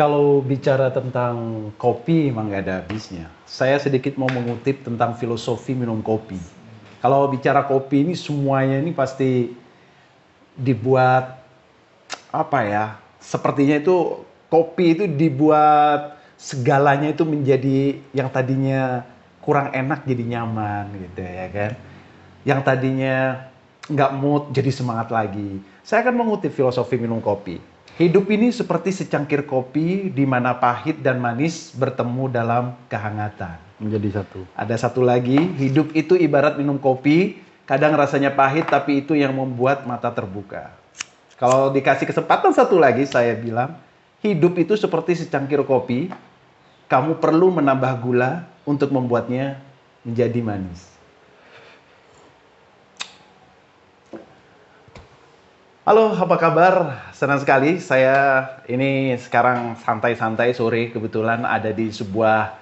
Kalau bicara tentang kopi emang nggak ada habisnya. Saya sedikit mau mengutip tentang filosofi minum kopi. Kalau bicara kopi ini semuanya ini pasti dibuat apa ya? Sepertinya itu kopi itu dibuat segalanya itu menjadi yang tadinya kurang enak jadi nyaman gitu ya kan. Yang tadinya nggak mood jadi semangat lagi. Saya akan mengutip filosofi minum kopi. Hidup ini seperti secangkir kopi di mana pahit dan manis bertemu dalam kehangatan. Menjadi satu. Ada satu lagi, hidup itu ibarat minum kopi, kadang rasanya pahit tapi itu yang membuat mata terbuka. Kalau dikasih kesempatan satu lagi, saya bilang, hidup itu seperti secangkir kopi, kamu perlu menambah gula untuk membuatnya menjadi manis. Halo, apa kabar? Senang sekali saya ini sekarang santai-santai sore kebetulan ada di sebuah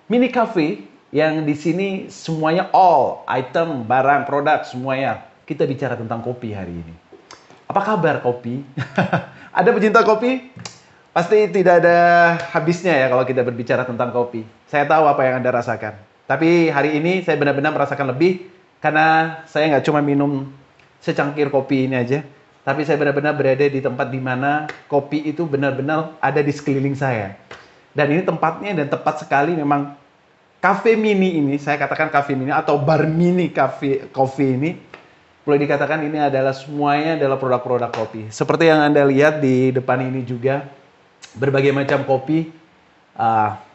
mini cafe yang di sini semuanya all item, barang, produk semuanya. Kita bicara tentang kopi hari ini. Apa kabar kopi? Ada pecinta kopi? Pasti tidak ada habisnya ya kalau kita berbicara tentang kopi. Saya tahu apa yang Anda rasakan. Tapi hari ini saya benar-benar merasakan lebih karena saya nggak cuma minum secangkir kopi ini aja. Tapi saya benar-benar berada di tempat di mana kopi itu benar-benar ada di sekeliling saya. Dan ini tempatnya dan tepat sekali memang cafe mini ini, saya katakan cafe mini atau bar mini cafe coffee ini, boleh dikatakan ini adalah semuanya adalah produk-produk kopi. Seperti yang Anda lihat di depan ini juga, berbagai macam kopi,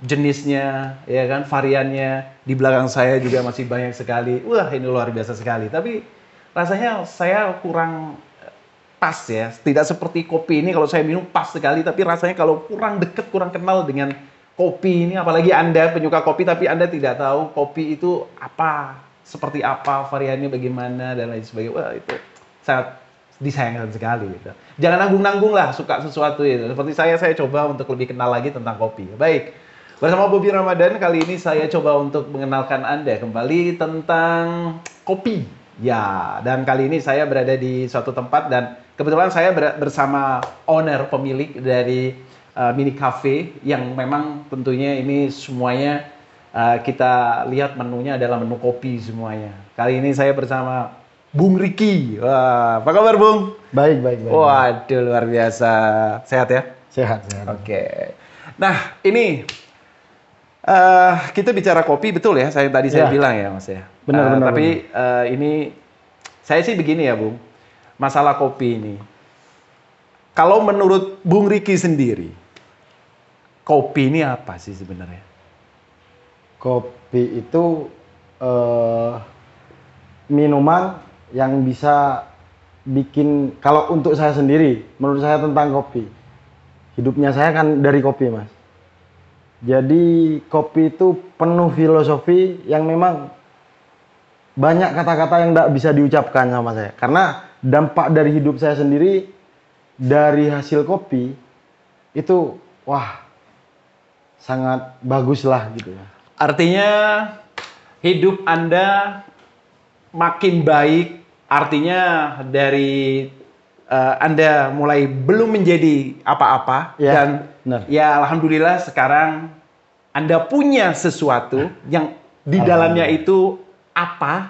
jenisnya, ya kan, variannya. Di belakang saya juga masih banyak sekali. Wah, ini luar biasa sekali. Tapi rasanya saya kurang pas ya, tidak seperti kopi ini kalau saya minum pas sekali, tapi rasanya kalau kurang deket, kurang kenal dengan kopi ini, apalagi Anda penyuka kopi tapi Anda tidak tahu kopi itu apa, seperti apa, variannya bagaimana, dan lain sebagainya. Wah, itu sangat disayangkan sekali. Gitu. Jangan nanggung-nanggung lah suka sesuatu itu. Seperti saya coba untuk lebih kenal lagi tentang kopi. Baik, bersama Bobby Ramadan, kali ini saya coba untuk mengenalkan Anda kembali tentang kopi. Ya, dan kali ini saya berada di suatu tempat dan kebetulan saya bersama owner, pemilik dari mini cafe yang memang tentunya ini semuanya kita lihat menunya adalah menu kopi semuanya. Kali ini saya bersama Bung Riki. Wah, apa kabar Bung? Baik, baik, baik. Waduh, luar biasa. Sehat ya? Sehat, sehat. Oke. Nah, ini kita bicara kopi, betul ya? Saya bilang ya, Mas ya. Benar, benar. Tapi ini saya sih begini ya, Bung. Masalah kopi ini. Kalau menurut Bung Riki sendiri, kopi ini apa sih sebenarnya? Kopi itu minuman yang bisa bikin, kalau untuk saya sendiri, menurut saya tentang kopi, hidupnya saya kan dari kopi, Mas. Jadi kopi itu penuh filosofi yang memang banyak kata-kata yang tidak bisa diucapkan sama saya. Karena dampak dari hidup saya sendiri dari hasil kopi itu wah sangat bagus lah gitu ya. Artinya hidup Anda makin baik, artinya dari Anda mulai belum menjadi apa-apa Ya, dan benar. ya alhamdulillah sekarang Anda punya sesuatu yang di dalamnya itu apa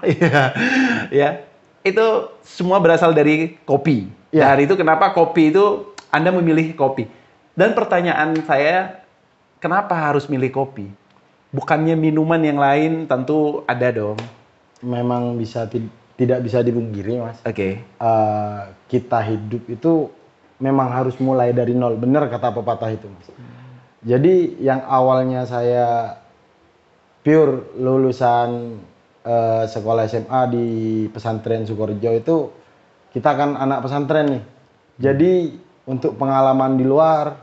ya. Itu semua berasal dari kopi. Ya. Dan itu kenapa kopi itu Anda memilih kopi. Dan pertanyaan saya, kenapa harus milih kopi? Bukannya minuman yang lain tentu ada dong. Memang tidak bisa dipungkiri, Mas. Oke. Kita hidup itu memang harus mulai dari nol. Benar kata pepatah itu, Mas. Jadi yang awalnya saya pure lulusan sekolah SMA di pesantren Sukorejo itu, kita kan anak pesantren nih. Jadi untuk pengalaman di luar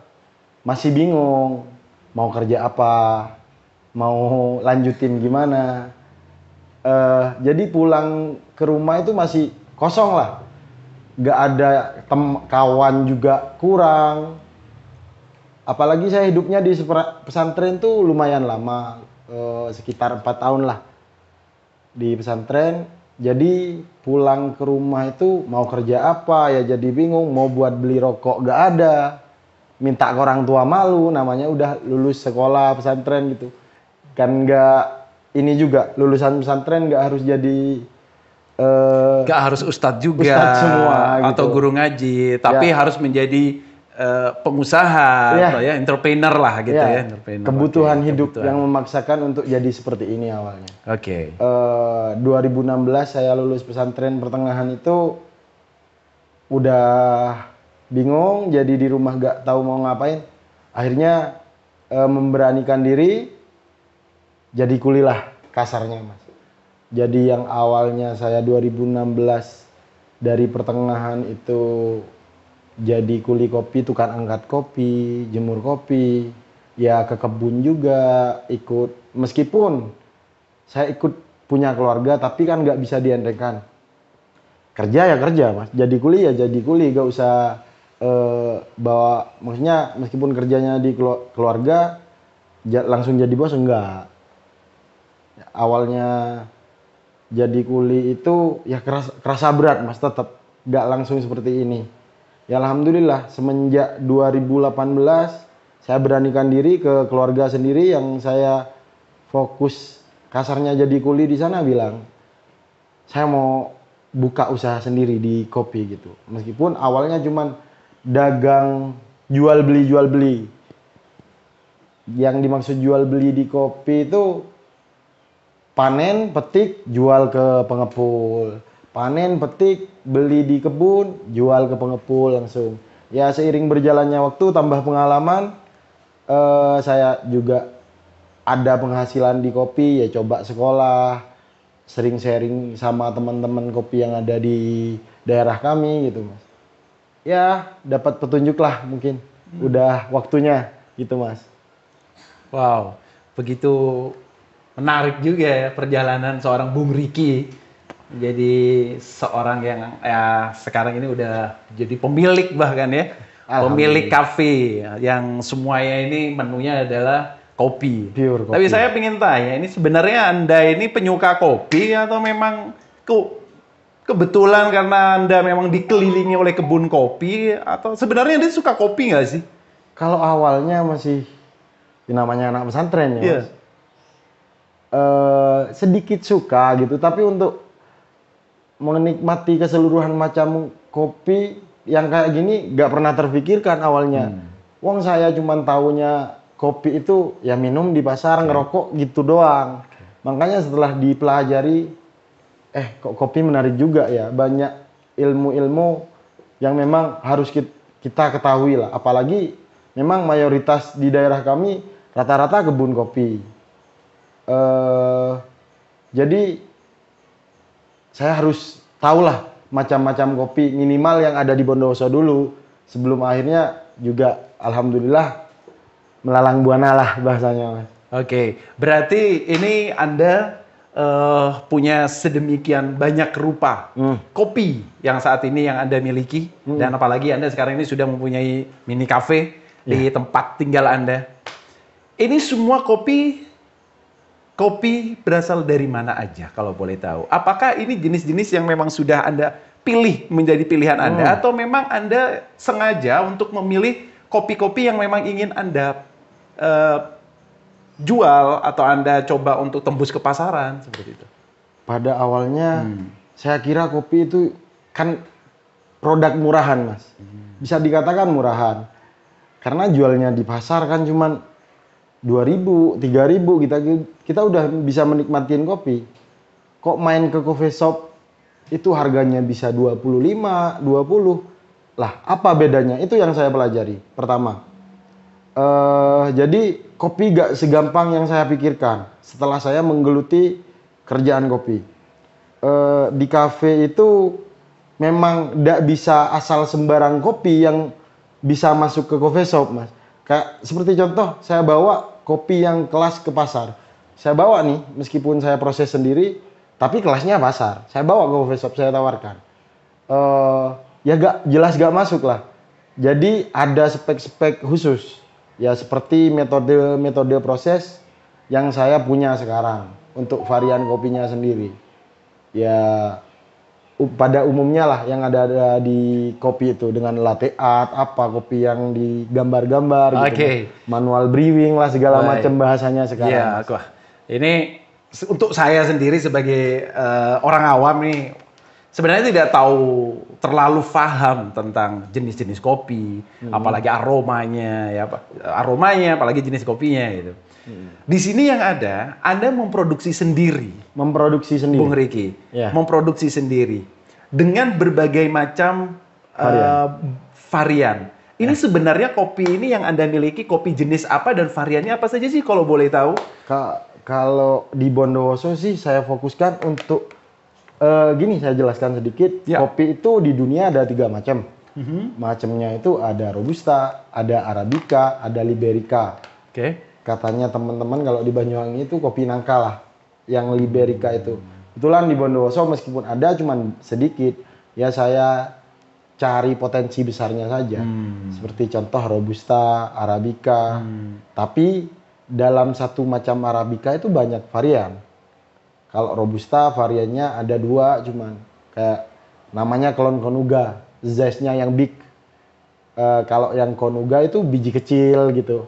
masih bingung mau kerja apa, mau lanjutin gimana. Jadi pulang ke rumah itu masih kosong lah, gak ada kawan juga kurang. Apalagi saya hidupnya di pesantren tuh lumayan lama, sekitar 4 tahun lah di pesantren. Jadi pulang ke rumah itu mau kerja apa ya jadi bingung, mau buat beli rokok gak ada. minta ke orang tua malu, namanya udah lulus sekolah pesantren gitu. Kan nggak ini juga lulusan pesantren nggak harus jadi Gak harus ustadz juga ustadz semua atau gitu. guru ngaji, tapi harus menjadi pengusaha Iya. atau ya entrepreneur lah gitu ya. Ya, Entrepreneur. kebutuhan Oke, hidup kebutuhan. yang memaksakan untuk jadi seperti ini awalnya. Oke. 2016 saya lulus pesantren pertengahan itu udah bingung, jadi di rumah gak tahu mau ngapain. Akhirnya memberanikan diri jadi kuli lah kasarnya mas. Jadi yang awalnya saya 2016 dari pertengahan itu jadi kuli kopi, tukang angkat kopi, jemur kopi, ya ke kebun juga ikut. Meskipun saya ikut punya keluarga, tapi kan nggak bisa diandalkan. Kerja ya kerja mas, jadi kuli ya jadi kuli, gak usah bawa, maksudnya meskipun kerjanya di keluarga, langsung jadi bos enggak. Awalnya jadi kuli itu ya kerasa berat mas, tetap nggak langsung seperti ini. Ya alhamdulillah semenjak 2018 saya beranikan diri ke keluarga sendiri yang saya fokus kasarnya jadi kuli di sana, bilang saya mau buka usaha sendiri di kopi gitu. Meskipun awalnya cuman dagang jual beli. Yang dimaksud jual beli di kopi itu panen, petik, jual ke pengepul. Panen, petik, beli di kebun, jual ke pengepul langsung. Ya seiring berjalannya waktu, tambah pengalaman, saya juga ada penghasilan di kopi, ya coba sekolah, sering sharing sama teman-teman kopi yang ada di daerah kami gitu mas. Ya dapat petunjuk lah mungkin, udah waktunya gitu mas. Wow, begitu menarik juga ya perjalanan seorang Bung Riki. Jadi seorang yang ya sekarang ini udah jadi pemilik bahkan ya. Pemilik kafe yang semuanya ini menunya adalah kopi. Pure kopi. Tapi saya ingin tanya, ini sebenarnya Anda ini penyuka kopi atau memang kebetulan karena Anda memang dikelilingi oleh kebun kopi, atau sebenarnya Anda suka kopi nggak sih? Kalau awalnya masih namanya anak pesantren ya Iya. mas. Sedikit suka gitu, tapi untuk menikmati keseluruhan macam kopi yang kayak gini gak pernah terfikirkan awalnya. Wong saya cuman taunya kopi itu ya minum di pasar, ngerokok gitu doang. Makanya setelah dipelajari, kok kopi menarik juga ya, banyak ilmu-ilmu yang memang harus kita ketahui lah. Apalagi memang mayoritas di daerah kami rata-rata kebun kopi. Jadi saya harus tahulah macam-macam kopi minimal yang ada di Bondowoso dulu, sebelum akhirnya juga alhamdulillah melalang buana lah bahasanya mas. Oke, berarti ini Anda punya sedemikian banyak rupa kopi yang saat ini yang Anda miliki, dan apalagi Anda sekarang ini sudah mempunyai mini cafe di tempat tinggal Anda. Ini semua kopi berasal dari mana aja kalau boleh tahu? Apakah ini jenis-jenis yang memang sudah Anda pilih menjadi pilihan Anda, atau memang Anda sengaja untuk memilih kopi-kopi yang memang ingin Anda jual atau Anda coba untuk tembus ke pasaran seperti itu? Pada awalnya saya kira kopi itu kan produk murahan mas, bisa dikatakan murahan, karena jualnya di pasar kan cuman 2.000, 3.000 kita udah bisa menikmatin kopi. Kok main ke coffee shop itu harganya bisa 25, 20. Lah, apa bedanya? Itu yang saya pelajari. Pertama, jadi kopi gak segampang yang saya pikirkan setelah saya menggeluti kerjaan kopi. Di kafe itu memang gak bisa asal sembarang kopi yang bisa masuk ke coffee shop, mas. Kayak seperti contoh, saya bawa kopi yang kelas ke pasar. Saya bawa nih, meskipun saya proses sendiri, tapi kelasnya pasar. Saya bawa ke coffee shop, saya tawarkan. Ya jelas gak masuk lah. Jadi ada spek-spek khusus. Ya seperti metode proses yang saya punya sekarang untuk varian kopinya sendiri. Ya pada umumnya lah yang ada di kopi itu dengan latte art, apa kopi yang digambar-gambar gitu. Oke. Manual brewing lah segala Baik. macam bahasanya sekarang. Iya, wah. Ini untuk saya sendiri sebagai orang awam nih sebenarnya tidak tahu terlalu paham tentang jenis-jenis kopi, apalagi aromanya ya, apalagi jenis kopinya gitu. Di sini yang ada, Anda memproduksi sendiri. Memproduksi sendiri. Bung Riki, Ya. memproduksi sendiri dengan berbagai macam varian. Ini sebenarnya kopi ini yang Anda miliki kopi jenis apa dan variannya apa saja sih kalau boleh tahu? Kalau di Bondowoso sih saya fokuskan untuk gini, saya jelaskan sedikit. Ya. Kopi itu di dunia ada 3 macam. Macamnya itu ada Robusta, ada Arabica, ada Liberica. Oke. Katanya teman-teman kalau di Banyuwangi itu kopi nangka lah, yang Liberica itu. Kebetulan di Bondowoso meskipun ada cuman sedikit, ya saya cari potensi besarnya saja. Seperti contoh Robusta, Arabica. Tapi dalam satu macam Arabica itu banyak varian. Kalau Robusta variannya ada 2 cuman. Kayak namanya Clone Konuga, zestnya yang big. Kalau yang Konuga itu biji kecil gitu.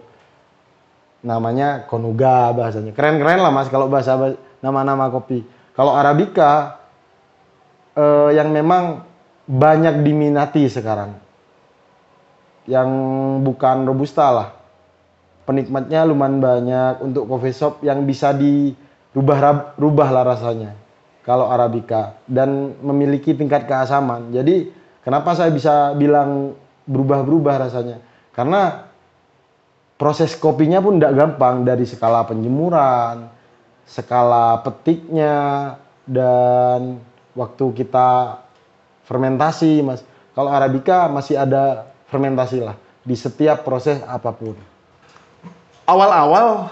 Namanya Konuga bahasanya. Keren-keren lah Mas kalau bahasa nama-nama kopi. Kalau Arabica yang memang banyak diminati sekarang. Yang bukan Robusta lah. Penikmatnya lumayan banyak untuk coffee shop yang bisa dirubah lah rasanya. Kalau Arabica dan memiliki tingkat keasaman. Jadi kenapa saya bisa bilang berubah-berubah rasanya? Karena proses kopinya pun tidak gampang, dari skala penjemuran, skala petiknya, dan waktu kita fermentasi, Mas. Kalau Arabica masih ada fermentasi lah di setiap proses apapun. Awal-awal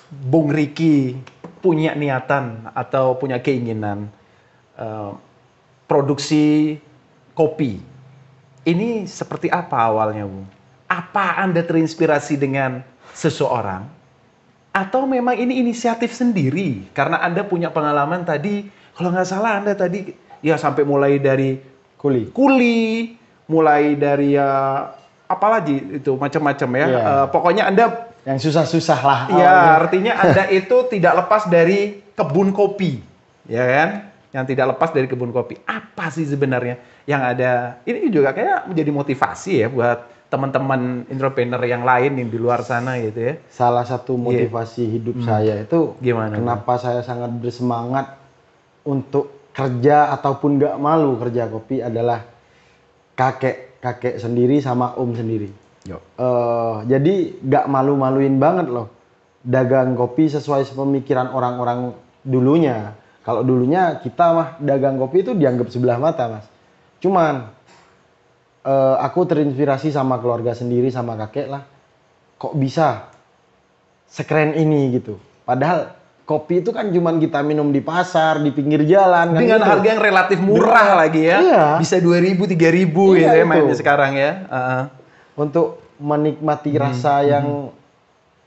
Bung Riki punya niatan atau punya keinginan produksi kopi. Ini seperti apa awalnya, Bung? Apa Anda terinspirasi dengan seseorang? Atau memang ini inisiatif sendiri? Karena Anda punya pengalaman tadi, kalau nggak salah Anda tadi ya sampai mulai dari kuli, mulai dari apalagi itu macam-macam ya. Iya. Pokoknya Anda yang susah-susah lah. ya, artinya Anda itu tidak lepas dari kebun kopi, ya kan? Yang tidak lepas dari kebun kopi. Apa sih sebenarnya yang ada? Ini juga kayak menjadi motivasi ya buat teman-teman entrepreneur yang lain yang di luar sana gitu ya. Salah satu motivasi hidup saya itu Gimana? kenapa saya sangat bersemangat untuk kerja ataupun nggak malu kerja kopi adalah kakek sendiri sama om sendiri. Jadi nggak malu-maluin banget loh dagang kopi sesuai pemikiran orang-orang dulunya. Kalau dulunya kita mah dagang kopi itu dianggap sebelah mata, Mas. Cuman aku terinspirasi sama keluarga sendiri, sama kakek lah. Kok bisa sekeren ini gitu. Padahal kopi itu kan cuman kita minum di pasar, di pinggir jalan. Kan Dengan gitu. harga yang relatif murah lagi ya. Iya. Bisa 2.000, 3.000 Iya, gitu ya itu. mainnya sekarang ya. Untuk menikmati rasa yang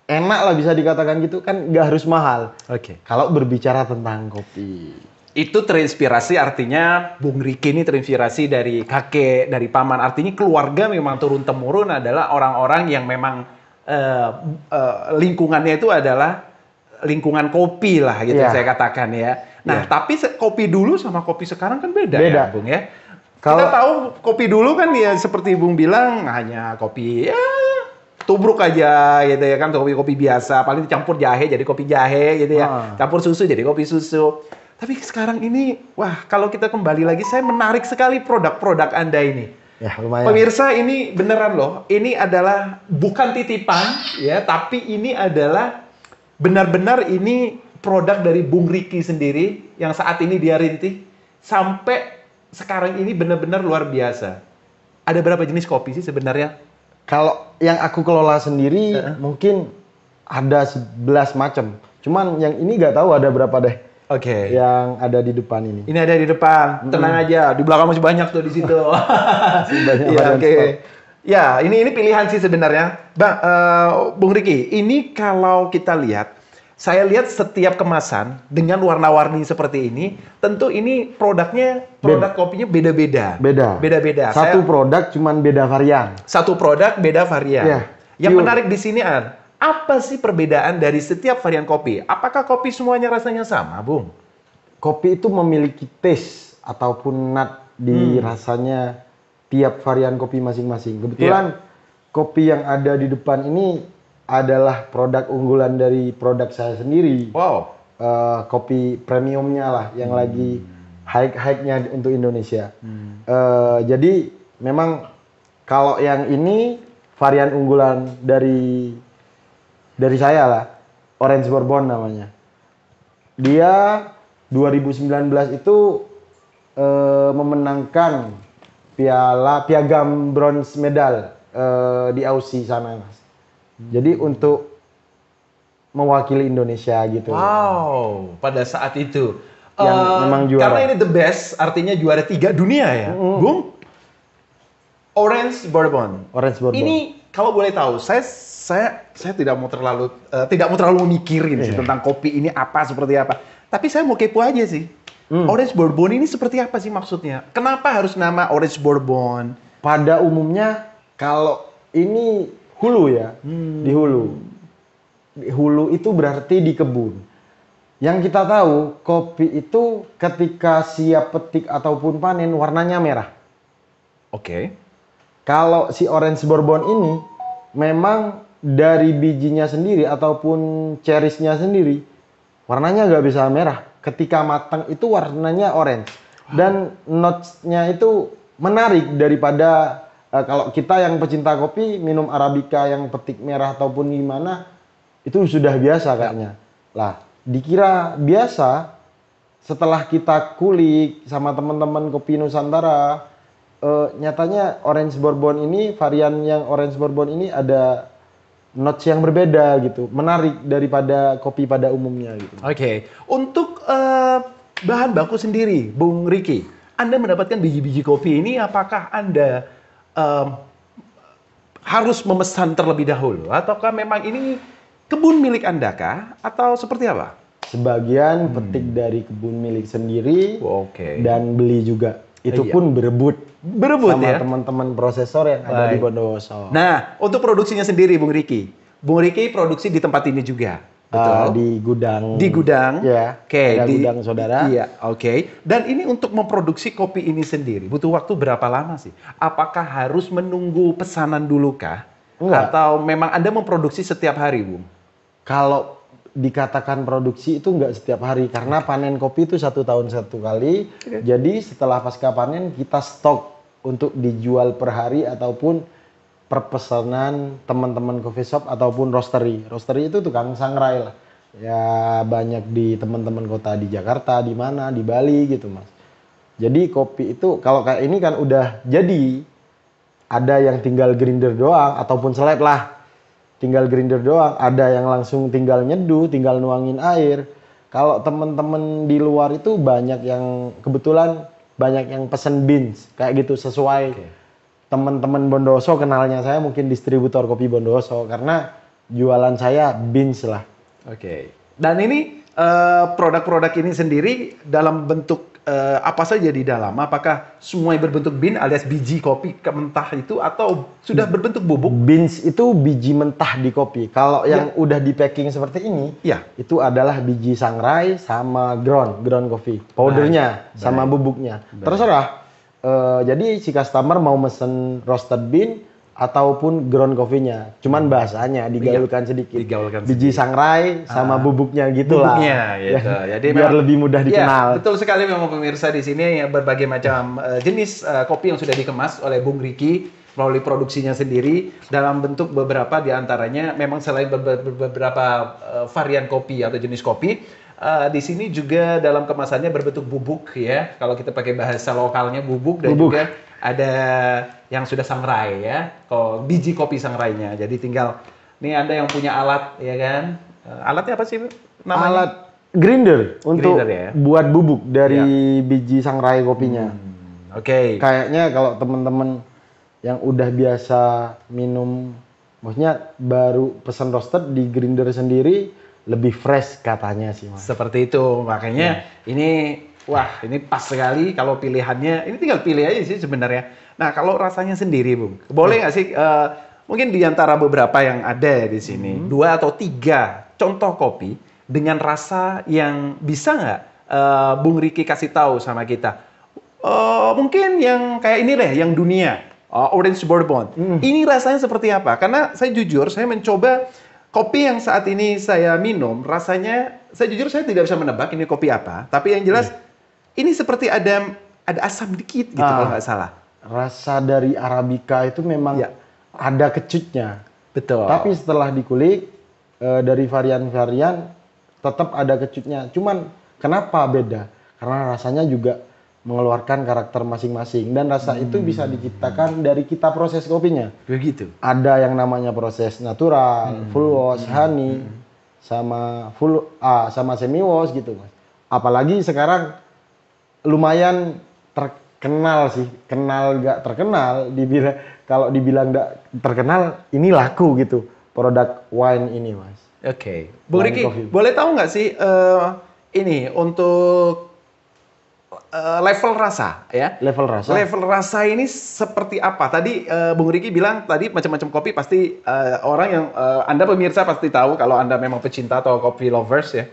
enak lah bisa dikatakan gitu kan nggak harus mahal. Oke. Kalau berbicara tentang kopi. Itu terinspirasi artinya Bung Riki ini terinspirasi dari kakek, dari paman. Artinya keluarga memang turun-temurun adalah orang-orang yang memang lingkungannya itu adalah lingkungan kopi lah gitu Iya. saya katakan ya. Nah, Iya. tapi kopi dulu sama kopi sekarang kan beda. Beda. Ya, Bung ya. Kalau- Kita tahu kopi dulu kan ya seperti Bung bilang hanya kopi ya tubruk aja gitu ya kan, kopi biasa, paling dicampur jahe jadi kopi jahe gitu ya. Campur susu jadi kopi susu. Tapi sekarang ini, wah kalau kita kembali lagi, saya menarik sekali produk-produk Anda ini. Ya lumayan. Pemirsa ini beneran loh, ini adalah bukan titipan ya, tapi ini adalah benar-benar ini produk dari Bung Riki sendiri yang saat ini dia rintih sampai sekarang ini benar-benar luar biasa. Ada berapa jenis kopi sih sebenarnya? Kalau yang aku kelola sendiri mungkin ada 11 macam. Cuman yang ini nggak tahu ada berapa deh. Oke. Yang ada di depan ini. Ini ada di depan, tenang aja. Di belakang masih banyak tuh di situ. banyak Ya, varian oke. stok. Ya, ini pilihan sih sebenarnya. Bang, Bung Riki, ini kalau kita lihat Saya lihat setiap kemasan dengan warna-warni seperti ini, tentu ini produknya, produk kopinya beda-beda. Beda-beda. Satu produk cuman beda varian. Satu produk beda varian. Iya, Yang pure. menarik di sini apa sih perbedaan dari setiap varian kopi? Apakah kopi semuanya rasanya sama, Bung? Kopi itu memiliki taste ataupun nut di rasanya tiap varian kopi masing-masing. Kebetulan kopi yang ada di depan ini adalah produk unggulan dari produk saya sendiri. Wow. Kopi premiumnya lah yang lagi high-nya untuk Indonesia. Jadi memang kalau yang ini varian unggulan dari saya lah, Orange Bourbon namanya. Dia 2019 itu memenangkan piagam bronze medal di Aussie sana, Mas. Jadi untuk mewakili Indonesia gitu. Wow, pada saat itu. Yang memang juara. Karena ini the best, artinya juara 3 dunia ya, Bung? Orange Bourbon. Orange Bourbon. Ini kalau boleh tahu, saya tidak mau terlalu mikirin sih tentang kopi ini apa seperti apa. Tapi saya mau kepo aja sih. Orange Bourbon ini seperti apa sih maksudnya? Kenapa harus nama Orange Bourbon? Pada umumnya kalau ini hulu ya, di hulu. Di hulu itu berarti di kebun. Yang kita tahu, kopi itu ketika siap petik ataupun panen warnanya merah. Oke. Kalau si Orange Bourbon ini memang dari bijinya sendiri ataupun cherries-nya sendiri warnanya nggak bisa merah. Ketika matang itu warnanya orange. Dan notes-nya itu menarik daripada kalau kita yang pecinta kopi minum Arabica yang petik merah ataupun gimana itu sudah biasa kayaknya. Lah, dikira biasa setelah kita kulik sama teman-teman kopi Nusantara, nyatanya Orange Bourbon ini, varian yang Orange Bourbon ini ada notes yang berbeda gitu, menarik daripada kopi pada umumnya gitu. Oke. Untuk bahan baku sendiri, Bung Riki, Anda mendapatkan biji-biji kopi ini, apakah Anda harus memesan terlebih dahulu, ataukah memang ini kebun milik Anda kah, atau seperti apa? Sebagian petik dari kebun milik sendiri dan beli juga. Itu pun berebut sama ya? teman-teman prosesor yang ada di Bondowoso. Nah, untuk produksinya sendiri, Bung Riki produksi di tempat ini juga, betul? Di gudang. Di gudang, ya. Ada gudang saudara. Iya, oke. Dan ini untuk memproduksi kopi ini sendiri, butuh waktu berapa lama sih? Apakah harus menunggu pesanan dulu kah? Enggak. Atau memang Anda memproduksi setiap hari, Bung? Kalau dikatakan produksi itu enggak setiap hari karena panen kopi itu 1 tahun 1 kali. Jadi setelah pasca panen kita stok untuk dijual per hari ataupun per pesanan teman-teman coffee shop ataupun roastery. Roastery itu tukang sangrai lah. Ya banyak di teman-teman kota di Jakarta, di mana, di Bali gitu, Mas. Jadi kopi itu kalau kayak ini kan udah jadi, ada yang tinggal grinder doang ataupun seleb lah. Tinggal grinder doang, ada yang langsung tinggal nyeduh, tinggal nuangin air. Kalau temen-temen di luar itu banyak yang kebetulan banyak yang pesen beans kayak gitu sesuai teman-teman Bondowoso kenalnya saya mungkin distributor kopi Bondowoso karena jualan saya beans lah. Dan ini produk-produk ini sendiri dalam bentuk apa saja di dalam? Apakah semua berbentuk bean alias biji kopi mentah itu atau sudah berbentuk bubuk? Beans itu biji mentah di kopi. Kalau yang udah di packing seperti ini, itu adalah biji sangrai sama ground coffee. Powdernya sama bubuknya. Terserah. Jadi si customer mau mesen roasted bean ataupun ground coffee-nya. Cuman bahasanya digaulkan sedikit. Biji sangrai sama bubuknya gitulah. Bubuknya gitu. Jadi biar lebih mudah dikenal. Ya, betul sekali memang pemirsa di sini ya, berbagai macam jenis kopi yang sudah dikemas oleh Bung Riki melalui produksinya sendiri dalam bentuk beberapa diantaranya memang selain beberapa varian kopi atau jenis kopi. Di sini juga dalam kemasannya berbentuk bubuk ya. Kalau kita pakai bahasa lokalnya bubuk dan juga ada yang sudah sangrai ya. Kalau biji kopi sangrainya. Jadi tinggal nih Anda yang punya alat ya kan. Alatnya apa sih namanya? Alat grinder untuk buat bubuk dari biji sangrai kopinya. Kayaknya kalau teman-teman yang udah biasa minum, maksudnya baru pesen roasted di grinder sendiri, lebih fresh katanya sih Mas. Seperti itu, makanya ini ini pas sekali kalau pilihannya, ini tinggal pilih aja sih sebenarnya. Nah kalau rasanya sendiri Bung, boleh nggak sih mungkin di antara beberapa yang ada di sini, 2 atau 3 contoh kopi dengan rasa yang bisa nggak Bung Riki kasih tahu sama kita? Mungkin yang kayak ini deh, yang dunia, Orange Bourbon. Ini rasanya seperti apa? Karena saya jujur, saya mencoba kopi yang saat ini saya minum, rasanya, saya jujur saya tidak bisa menebak ini kopi apa. Tapi yang jelas, ini seperti ada asam dikit gitu kalau nggak salah. Rasa dari Arabica itu memang ada kecutnya. Betul. Tapi setelah dikulik, dari varian-varian, tetap ada kecutnya. Cuman kenapa beda? Karena rasanya juga mengeluarkan karakter masing-masing dan rasa itu bisa diciptakan dari kita proses kopinya. Begitu. Ada yang namanya proses natural, full wash, honey, sama sama semi wash gitu Mas. Apalagi sekarang lumayan terkenal sih, kenal gak terkenal, kalau dibilang gak terkenal ini laku gitu produk wine ini Mas. Oke. Bung Riki, boleh tahu nggak sih ini untuk level rasa ya. Level rasa. Level rasa ini seperti apa? Tadi Bung Riki bilang tadi macam-macam kopi pasti orang yang Anda pemirsa pasti tahu kalau Anda memang pecinta atau kopi lovers ya.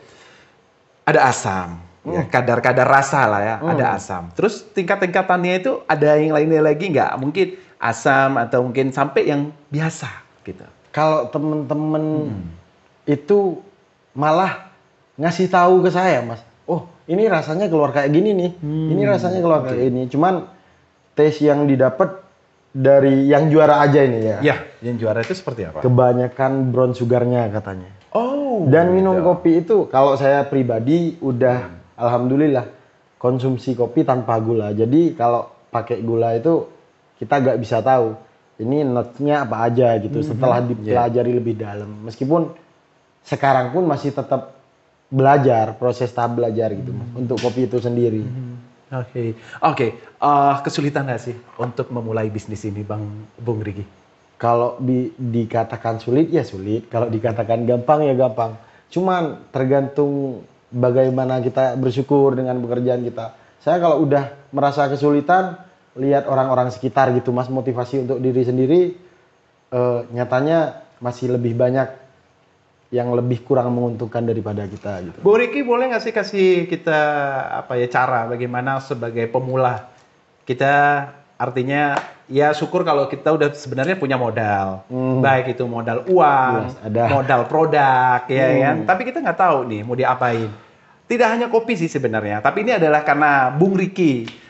Ada asam, ya, kadar-kadar rasa lah ya, ada asam. Terus tingkat-tingkatannya itu ada yang lainnya lagi nggak? Mungkin asam atau mungkin sampai yang biasa gitu. Kalau temen-temen itu malah ngasih tahu ke saya Mas. Oh, ini rasanya keluar kayak gini nih. Ini rasanya keluar kayak gini. Cuman taste yang didapat dari yang juara aja ini ya. Ya, yang juara itu seperti apa? Kebanyakan brown sugarnya katanya. Oh. Dan minum kopi itu kalau saya pribadi udah alhamdulillah konsumsi kopi tanpa gula. Jadi kalau pakai gula itu kita nggak bisa tahu ini notnya apa aja gitu setelah dipelajari lebih dalam. Meskipun sekarang pun masih tetap belajar, proses tahap belajar gitu Mas, untuk kopi itu sendiri. Oke. Kesulitan nggak sih untuk memulai bisnis ini Bung Riki? Kalau dikatakan sulit ya sulit, kalau dikatakan gampang ya gampang. Cuman tergantung bagaimana kita bersyukur dengan pekerjaan kita. Saya kalau udah merasa kesulitan, lihat orang-orang sekitar gitu Mas, motivasi untuk diri sendiri, nyatanya masih lebih banyak yang lebih kurang menguntungkan daripada kita gitu. Bu Riki boleh nggak sih kasih kita cara bagaimana sebagai pemula kita artinya ya syukur kalau kita udah sebenarnya punya modal, baik itu modal uang, modal produk ya kan. Tapi kita nggak tahu nih mau diapain. Tidak hanya kopi sih sebenarnya, tapi ini adalah karena Bung Riki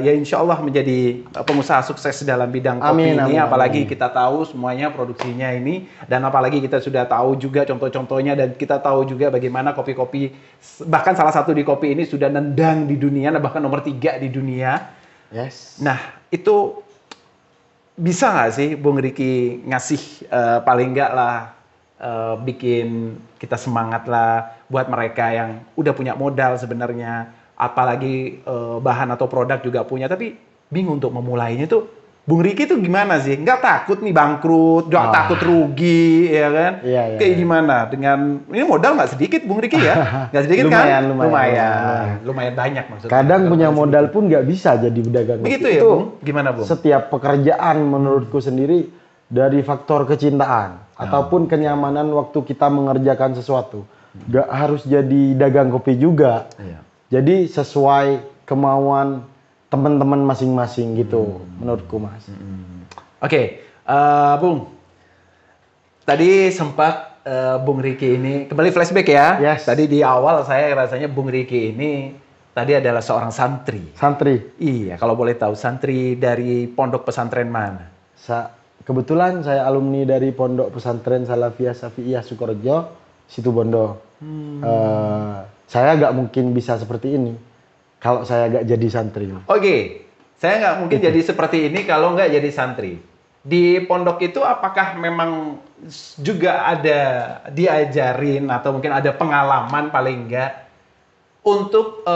ya insya Allah menjadi pengusaha sukses dalam bidang kopi ini. Apalagi kita tahu semuanya produksinya ini, dan apalagi kita sudah tahu juga contoh-contohnya, dan kita tahu juga bagaimana kopi-kopi, bahkan salah satu di kopi ini sudah nendang di dunia, bahkan nomor 3 di dunia. Yes. Nah itu bisa nggak sih Bung Riki ngasih paling nggak lah bikin kita semangat lah buat mereka yang udah punya modal sebenarnya, apalagi bahan atau produk juga punya, tapi bingung untuk memulainya tuh. Bung Riki tuh gimana sih? Nggak takut nih bangkrut, nggak takut rugi, ya kan? Iya, Kayak gimana? Dengan ini modal nggak sedikit, Bung Riki ya? Nggak sedikit lumayan banyak maksudnya. Kadang punya modal pun nggak bisa jadi pedagang. Begitu ya, Bung? Gimana, Bung? Setiap pekerjaan menurutku sendiri dari faktor kecintaan ataupun kenyamanan waktu kita mengerjakan sesuatu. Nggak harus jadi dagang kopi juga. Iya. Jadi sesuai kemauan teman-teman masing-masing gitu menurutku Mas. Oke, Bung. Tadi sempat Bung Riki ini kembali flashback ya. Yes. Tadi di awal saya rasanya Bung Riki ini tadi adalah seorang santri. Santri? Iya, kalau boleh tahu santri dari pondok pesantren mana? Kebetulan saya alumni dari Pondok Pesantren Salafiyah Syafi'iyah Sukorejo, Situbondo. Saya nggak mungkin bisa seperti ini kalau saya nggak jadi santri. Oke, saya nggak mungkin jadi seperti ini kalau nggak jadi santri. Di pondok itu apakah memang juga ada diajarin atau mungkin ada pengalaman paling nggak untuk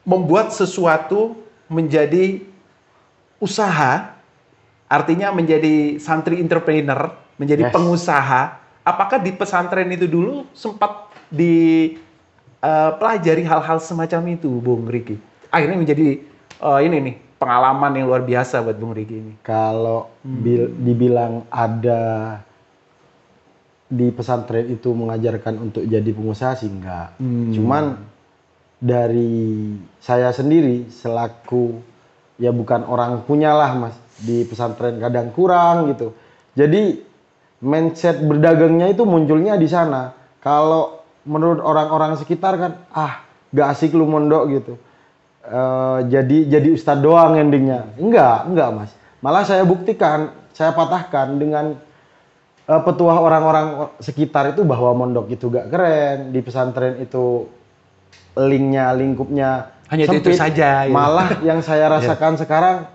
membuat sesuatu menjadi usaha, artinya menjadi santri entrepreneur, menjadi pengusaha, apakah di pesantren itu dulu sempat pelajari hal-hal semacam itu, Bung Riki? Akhirnya menjadi ini nih pengalaman yang luar biasa buat Bung Riki ini. Kalau dibilang ada di pesantren itu mengajarkan untuk jadi pengusaha sih enggak. Cuman dari saya sendiri selaku ya bukan orang punyalah Mas, di pesantren kadang kurang gitu. Jadi mindset berdagangnya itu munculnya di sana. Kalau menurut orang-orang sekitar kan gak asik lu mondok gitu. Jadi ustadz doang endingnya. Enggak Mas. Malah saya buktikan, saya patahkan dengan petuah orang-orang sekitar itu bahwa mondok itu gak keren, di pesantren itu lingkupnya hanya sempit. itu saja. Gitu. Malah yang saya rasakan sekarang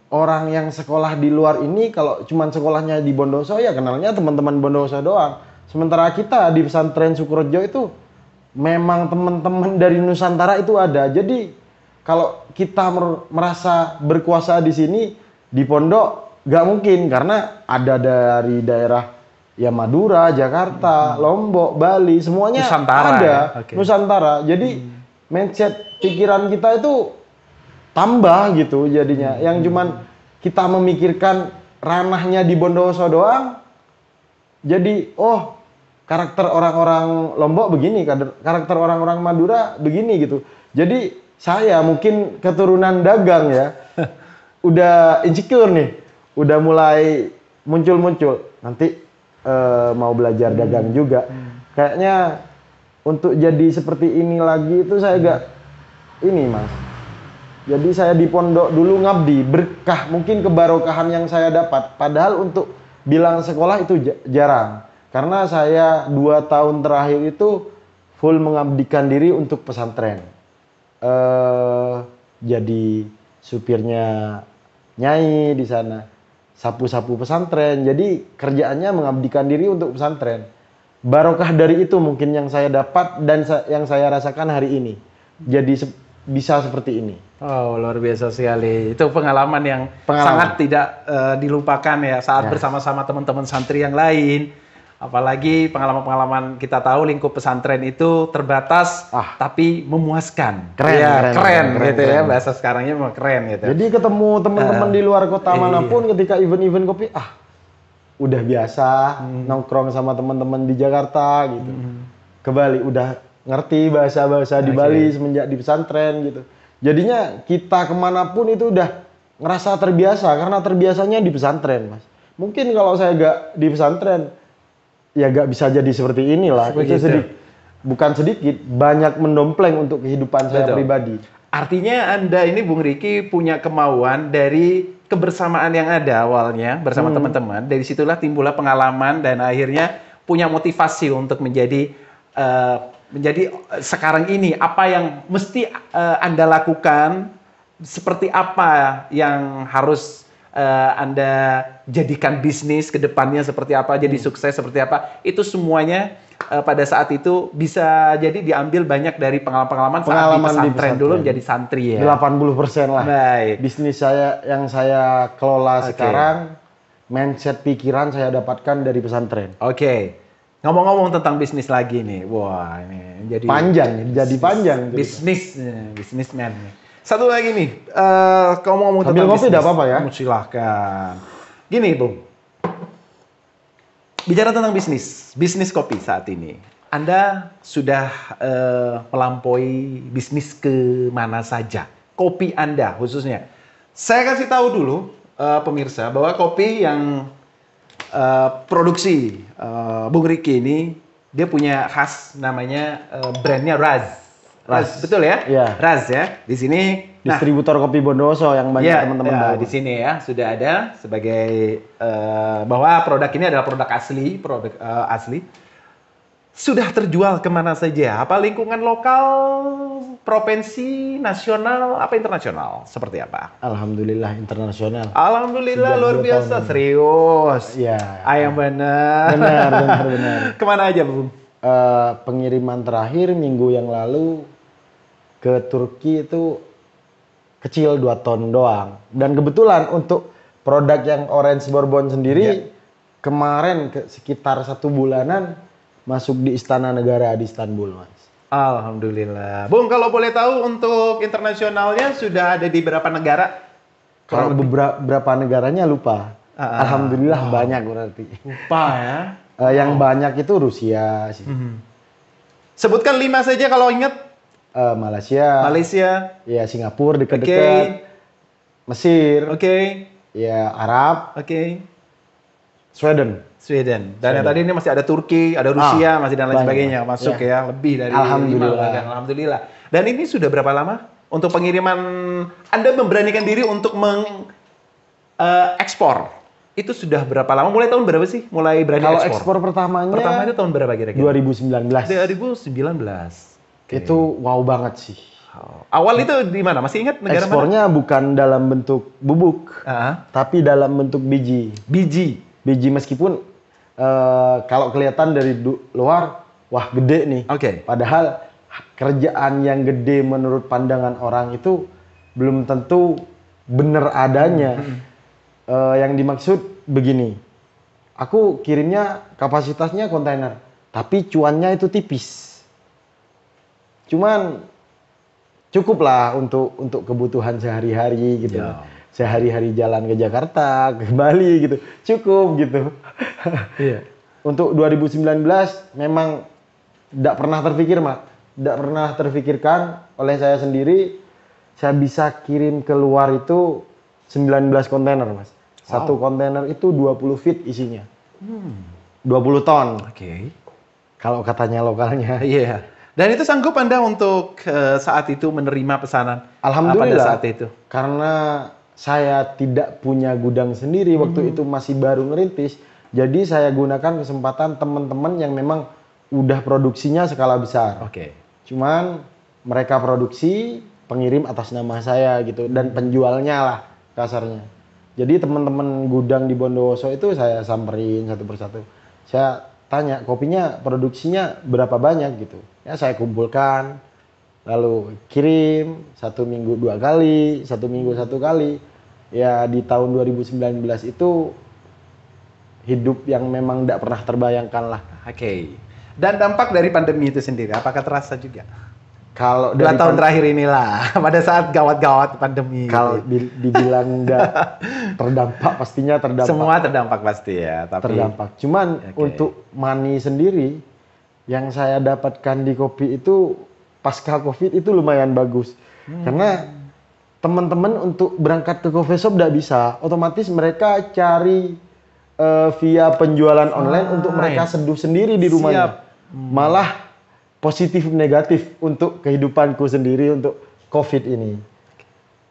orang yang sekolah di luar ini kalau cuman sekolahnya di Bondowoso ya kenalnya teman-teman Bondowoso doang. Sementara kita di pesantren Sukorejo itu memang teman-teman dari Nusantara itu ada. Jadi kalau kita merasa berkuasa di sini di pondok gak mungkin karena ada dari daerah ya Madura, Jakarta, Lombok, Bali, semuanya Nusantara, ada. ya? Okay. Nusantara. Jadi mindset pikiran kita itu tambah gitu jadinya. Yang cuman kita memikirkan ranahnya di Bondowoso doang. Jadi karakter orang-orang Lombok begini, karakter orang-orang Madura begini gitu. Jadi saya mungkin keturunan dagang ya. Udah insecure nih. Udah mulai muncul-muncul. Nanti mau belajar dagang juga. Kayaknya untuk jadi seperti ini lagi itu saya gak ini Mas. Jadi saya di pondok dulu ngabdi, berkah mungkin kebarokahan yang saya dapat. Padahal untuk bilang sekolah itu jarang. Karena saya 2 tahun terakhir itu full mengabdikan diri untuk pesantren. Jadi supirnya Nyai di sana. Sapu-sapu pesantren. Jadi kerjaannya mengabdikan diri untuk pesantren. Barokah dari itu mungkin yang saya dapat dan yang saya rasakan hari ini. Jadi bisa seperti ini. Oh, luar biasa sekali. Itu pengalaman yang sangat tidak dilupakan ya saat bersama-sama teman-teman santri yang lain. Apalagi pengalaman-pengalaman kita tahu lingkup pesantren itu terbatas tapi memuaskan. Keren gitu ya. Bahasa sekarangnya memang keren gitu. Jadi ketemu teman-teman di luar kota manapun ketika event-event kopi udah biasa nongkrong sama teman-teman di Jakarta gitu. Ke Bali udah ngerti bahasa-bahasa di Bali semenjak di pesantren gitu. Jadinya kita kemanapun itu udah ngerasa terbiasa karena terbiasanya di pesantren Mas. Mungkin kalau saya gak di pesantren ya gak bisa jadi seperti inilah. Itu bukan sedikit, banyak mendompleng untuk kehidupan saya pribadi. Artinya Anda ini Bung Riki punya kemauan dari kebersamaan yang ada awalnya bersama teman-teman. Dari situlah timbullah pengalaman dan akhirnya punya motivasi untuk menjadi sekarang ini apa yang mesti Anda lakukan, seperti apa yang harus Anda jadikan bisnis ke depannya seperti apa, jadi sukses seperti apa, itu semuanya pada saat itu bisa jadi diambil banyak dari pengalaman-pengalaman saat di pesantren dulu menjadi santri ya. 80% lah. Baik. Bisnis saya yang saya kelola sekarang, mindset pikiran saya dapatkan dari pesantren. Oke. Ngomong-ngomong tentang bisnis lagi nih, wah ini jadi panjang. Bisnisman nih. Satu lagi nih, ngomong-ngomong tentang kopi bisnis. tidak apa-apa ya? Silahkan. Gini Bung, bicara tentang bisnis kopi saat ini, Anda sudah melampaui bisnis ke mana saja? Kopi Anda khususnya. Saya kasih tahu dulu pemirsa bahwa kopi yang produksi Bung Riki ini dia punya khas namanya brandnya Raz. Betul ya? Iya. Raz ya. Di sini distributor kopi Bondowoso yang banyak teman-teman tahu. Di sini ya sudah ada sebagai bahwa produk ini adalah produk asli. Sudah terjual kemana saja? Apa lingkungan lokal, provinsi, nasional, apa internasional? Seperti apa? Alhamdulillah internasional. Alhamdulillah luar biasa, serius. Iya. Ayam benar. Benar. Kemana aja, Bung? Pengiriman terakhir minggu yang lalu ke Turki itu kecil 2 ton doang. Dan kebetulan untuk produk yang Orange Bourbon sendiri kemarin sekitar 1 bulanan masuk di Istana Negara di Istanbul, Mas. Alhamdulillah. Bung, kalau boleh tahu untuk internasionalnya sudah ada di berapa negara? Kalau beberapa negaranya lupa. Alhamdulillah banyak berarti. Lupa ya. Yang banyak itu Rusia sih. Sebutkan 5 saja kalau ingat. Malaysia. Ya, Singapura dekat-dekat. Mesir. Ya, Arab. Sweden. Dan yang tadi ini masih ada Turki, ada Rusia, masih dan lain sebagainya masuk ya. Lebih dari 5 Alhamdulillah. Dan ini sudah berapa lama untuk pengiriman? Anda memberanikan diri untuk ekspor. Itu sudah berapa lama? Mulai tahun berapa sih? Mulai berani ekspor? Kalau ekspor pertama itu tahun berapa kira-kira? 2019. Itu wow banget sih. Awal itu di mana? Masih ingat negara mana? Ekspornya bukan dalam bentuk bubuk, tapi dalam bentuk biji. Biji meskipun kalau kelihatan dari luar, wah gede nih. Padahal kerjaan yang gede menurut pandangan orang itu belum tentu benar adanya. Yang dimaksud begini, aku kirimnya kapasitasnya kontainer, tapi cuannya itu tipis. Cuman cukup lah untuk kebutuhan sehari-hari gitu. Sehari-hari jalan ke Jakarta, ke Bali gitu, cukup gitu. Untuk 2019 memang tidak pernah terpikir, Mak. Tidak pernah terpikirkan oleh saya sendiri, saya bisa kirim keluar itu 19 kontainer, Mas. Satu kontainer itu 20 feet isinya. 20 ton. Kalau katanya lokalnya. Dan itu sanggup Anda untuk saat itu menerima pesanan? Alhamdulillah. Pada saat itu? Karena saya tidak punya gudang sendiri, waktu itu masih baru ngerintis. Jadi saya gunakan kesempatan teman-teman yang memang udah produksinya skala besar. Cuman mereka produksi, pengirim atas nama saya gitu. Dan penjualnya lah kasarnya. Jadi teman-teman gudang di Bondowoso itu saya samperin satu persatu. Saya tanya, kopinya produksinya berapa banyak gitu. Ya saya kumpulkan, lalu kirim 1 minggu 2 kali, 1 minggu 1 kali. Ya di tahun 2019 itu hidup yang memang tidak pernah terbayangkan lah. Dan dampak dari pandemi itu sendiri, apakah terasa juga? Kalau 2 tahun terakhir inilah, pada saat gawat-gawat pandemi. Kalau dibilang enggak terdampak, pastinya terdampak. Semua terdampak pasti ya. Tapi... Terdampak. Cuman untuk money sendiri, yang saya dapatkan di kopi itu, pasca COVID itu lumayan bagus. Karena teman-teman untuk berangkat ke coffee shop tidak bisa. Otomatis mereka cari via penjualan online untuk mereka seduh sendiri di rumahnya. Malah positif negatif untuk kehidupanku sendiri untuk COVID ini.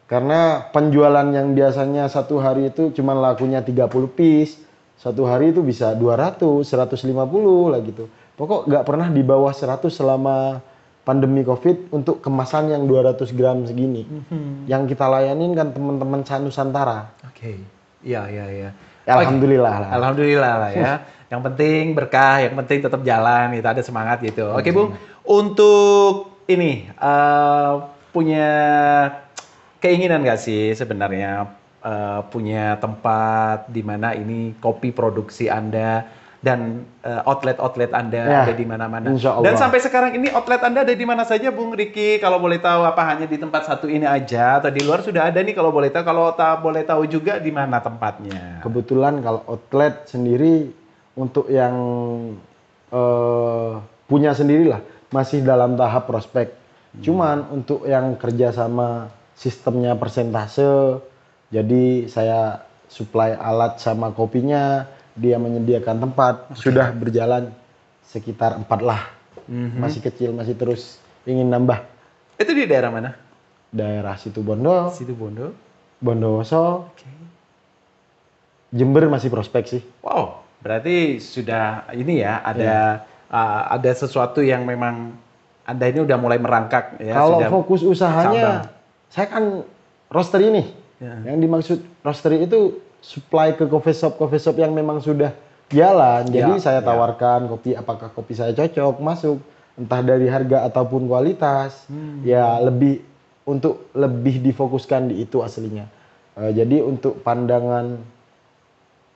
Karena penjualan yang biasanya 1 hari itu cuma lakunya 30 piece, 1 hari itu bisa 200, 150 lah gitu. Pokok nggak pernah di bawah 100 selama pandemi COVID untuk kemasan yang 200 gram segini. Yang kita layanin kan teman-teman Nusantara. Iya. Alhamdulillah lah. Alhamdulillah lah ya. Yang penting berkah, yang penting tetap jalan, itu ada semangat gitu. Oke Bung, untuk ini punya keinginan nggak sih sebenarnya punya tempat di mana ini kopi produksi Anda dan outlet-outlet Anda ada di mana-mana. Dan sampai sekarang ini outlet Anda ada di mana saja Bung Riki? Kalau boleh tahu apa hanya di tempat satu ini aja atau di luar sudah ada nih kalau boleh tahu. Kalau tak boleh tahu juga di mana tempatnya? Kebetulan kalau outlet sendiri untuk yang punya sendirilah masih dalam tahap prospek. Cuman untuk yang kerja sama sistemnya persentase, jadi saya supply alat sama kopinya, dia menyediakan tempat, sudah berjalan sekitar 4 lah. Masih kecil, masih terus ingin nambah. Itu di daerah mana? Daerah Situbondo, Bondowoso, Jember masih prospek sih. Wow, berarti sudah ini ya, ada sesuatu yang memang Anda ini udah mulai merangkak ya. Kalau fokus usahanya, saya kan roastery nih. Yang dimaksud roastery itu supply ke coffee shop yang memang sudah jalan. Jadi saya tawarkan kopi, apakah kopi saya cocok masuk, entah dari harga ataupun kualitas. Ya lebih difokuskan di itu aslinya. Jadi untuk pandangan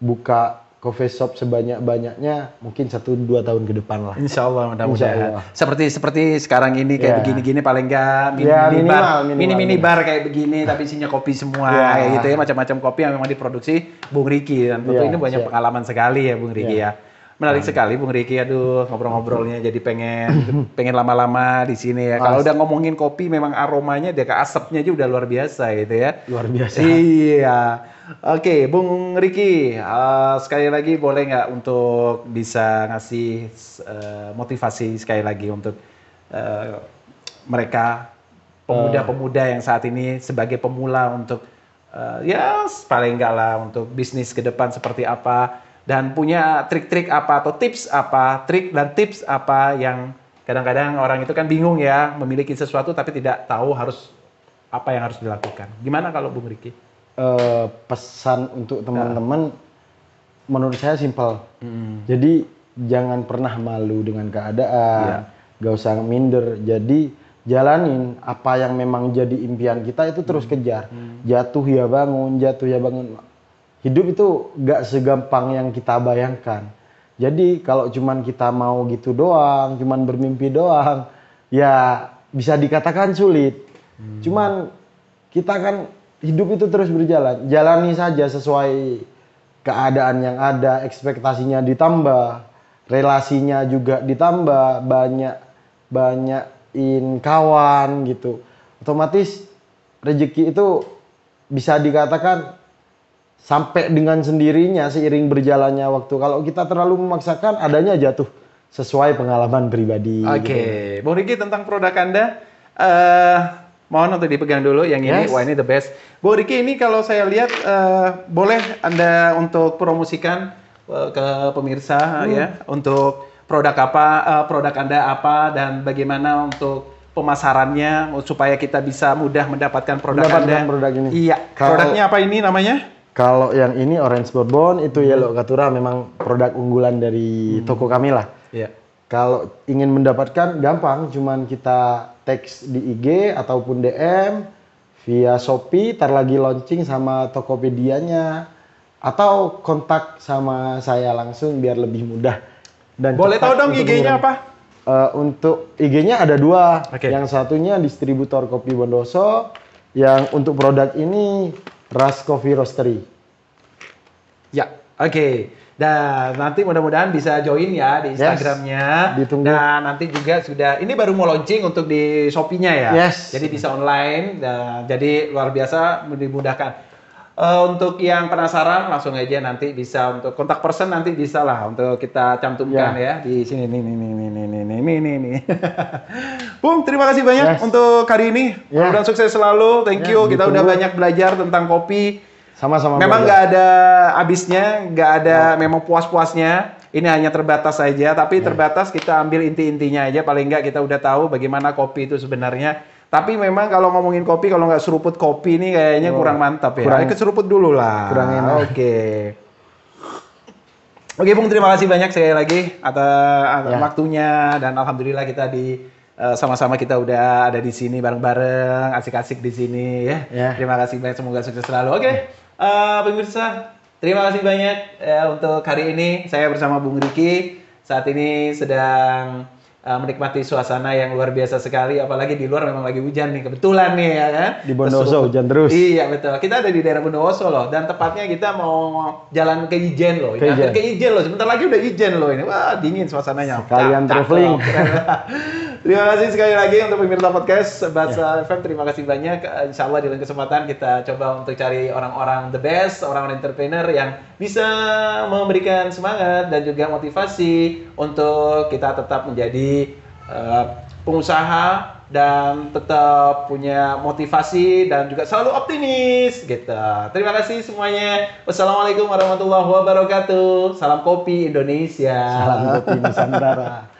buka coffee shop sebanyak-banyaknya mungkin 1-2 tahun ke depan lah. Insya Allah Insya mudah-mudahan. Allah. Seperti sekarang ini kayak Ya. begini-gini paling enggak Ya, mini bar kayak begini tapi isinya kopi semua Ya. kayak gitu ya, macam-macam kopi yang memang diproduksi Bung Riki, dan tentu Ya, ini banyak siap. pengalaman sekali ya Bung Riki ya. Menarik sekali Bung Riki, aduh ngobrol-ngobrolnya jadi pengen lama-lama di sini ya. Kalau udah ngomongin kopi memang aromanya dia ke asapnya aja udah luar biasa gitu ya. Luar biasa. Iya. Oke, Bung Riki, sekali lagi boleh nggak untuk bisa ngasih motivasi sekali lagi untuk mereka pemuda-pemuda yang saat ini sebagai pemula untuk ya paling nggak lah untuk bisnis ke depan seperti apa, dan punya trik-trik apa atau tips apa, trik dan tips apa yang kadang-kadang orang itu kan bingung ya memiliki sesuatu tapi tidak tahu harus apa yang harus dilakukan. Gimana kalau Bung Riki? Pesan untuk teman-teman menurut saya simpel. Jadi jangan pernah malu dengan keadaan, gak usah minder. Jadi jalanin apa yang memang jadi impian kita itu terus kejar. Jatuh ya bangun, jatuh ya bangun. Hidup itu gak segampang yang kita bayangkan. Jadi kalau cuman kita mau gitu doang, cuman bermimpi doang, ya bisa dikatakan sulit. Cuman kita kan hidup itu terus berjalan, jalani saja sesuai keadaan yang ada, ekspektasinya ditambah, relasinya juga ditambah, banyakin kawan gitu. Otomatis rezeki itu bisa dikatakan sampai dengan sendirinya seiring berjalannya waktu. Kalau kita terlalu memaksakan, adanya jatuh sesuai pengalaman pribadi. Oke, Bung Riki, tentang produk Anda, mohon untuk dipegang dulu yang ini. Wah, ini the best. Bung Riki, ini kalau saya lihat boleh Anda untuk promosikan ke pemirsa ya, untuk produk apa, produk Anda apa, dan bagaimana untuk pemasarannya supaya kita bisa mudah mendapatkan produk Anda. Produk ini. Iya. Produknya apa ini namanya? Kalau yang ini Orange Bourbon, itu Yellow Caturra, memang produk unggulan dari toko kami lah. Iya. Kalau ingin mendapatkan gampang, cuman kita teks di IG ataupun DM via Shopee, tar lagi launching sama Tokopedia-nya, atau kontak sama saya langsung biar lebih mudah. Dan boleh tahu dong IG-nya apa? Untuk IG-nya ada 2. Oke. Yang satunya distributor kopi Bondoso, yang untuk produk ini Ras Coffee Roastery. Ya, oke. Dan nanti mudah-mudahan bisa join ya di Instagramnya. Ditunggu. Dan nanti juga sudah, ini baru mau launching untuk di Shopee-nya ya. Yes. Jadi bisa online. Dan jadi luar biasa, dimudahkan. Untuk yang penasaran langsung aja nanti bisa untuk kontak person, nanti bisa lah untuk kita cantumkan ya di sini nih. Bung, terima kasih banyak untuk hari ini. Mudah-mudahan sukses selalu. Thank you. Kita udah banyak belajar tentang kopi. Sama-sama. Memang nggak ada habisnya, nggak ada memang puas-puasnya. Ini hanya terbatas saja, tapi terbatas kita ambil inti-intinya aja. Paling nggak kita udah tahu bagaimana kopi itu sebenarnya. Tapi memang kalau ngomongin kopi, kalau nggak seruput kopi ini kayaknya kurang mantap ya. Kurang seruput dulu lah. Kurang enak. Oke, Bung, terima kasih banyak sekali lagi atas waktunya, dan alhamdulillah kita sama-sama kita udah ada di sini bareng-bareng, asik-asik di sini ya. Terima kasih banyak, semoga sukses selalu. Pemirsa, terima kasih banyak untuk hari ini. Saya bersama Bung Riki saat ini sedang menikmati suasana yang luar biasa sekali, apalagi di luar memang lagi hujan nih, kebetulan nih ya kan. Di Bondowoso hujan terus. Iya betul, kita ada di daerah Bondowoso loh, dan tepatnya kita mau jalan ke Ijen loh. Ke Ijen loh, sebentar lagi udah Ijen loh ini. Wah, dingin suasananya. Kalian traveling. Terima kasih sekali lagi untuk pemirsa podcast Bahasa FM, terima kasih banyak. Insya Allah di lain kesempatan kita coba untuk cari orang-orang the best, orang-orang entrepreneur yang bisa memberikan semangat dan juga motivasi untuk kita tetap menjadi pengusaha dan tetap punya motivasi dan juga selalu optimis gitu. Terima kasih semuanya. Wassalamualaikum warahmatullahi wabarakatuh. Salam kopi Indonesia. Salam kopi Nusantara.